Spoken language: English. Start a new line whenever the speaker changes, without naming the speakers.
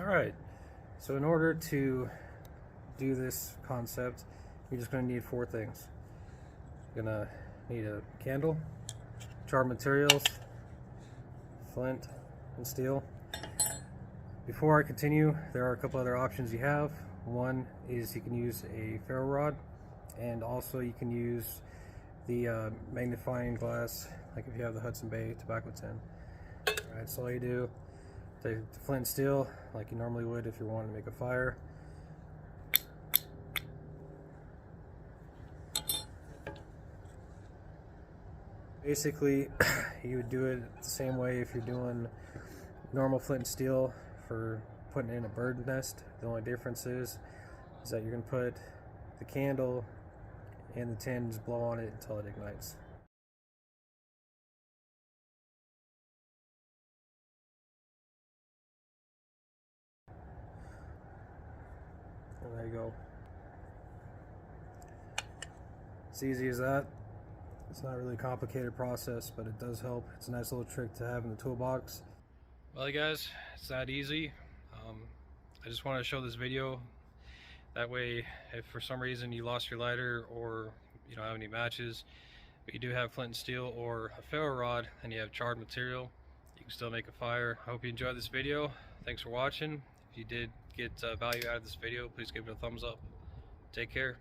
Alright, so in order to do this concept, you're just going to need four things. You're going to need a candle, charred materials, flint, and steel. Before I continue, there are a couple other options you have. One is you can use a ferro rod, and also you can use the magnifying glass, like if you have the Hudson Bay tobacco tin. Alright, so all you do, take the flint and steel like you normally would if you're wanting to make a fire. Basically, you would do it the same way if you're doing normal flint and steel for putting in a bird nest. The only difference is that you're going to put the candle in the tin and just blow on it until it ignites. And there you go. It's easy as that. It's not really a complicated process, but it does help. It's a nice little trick to have in the toolbox. Well, guys, it's that easy. I just wanted to show this video. That way, if for some reason you lost your lighter or you don't have any matches, but you do have flint and steel or a ferro rod and you have charred material, you can still make a fire. I hope you enjoyed this video. Thanks for watching. If you did get value out of this video, please give it a thumbs up. Take care.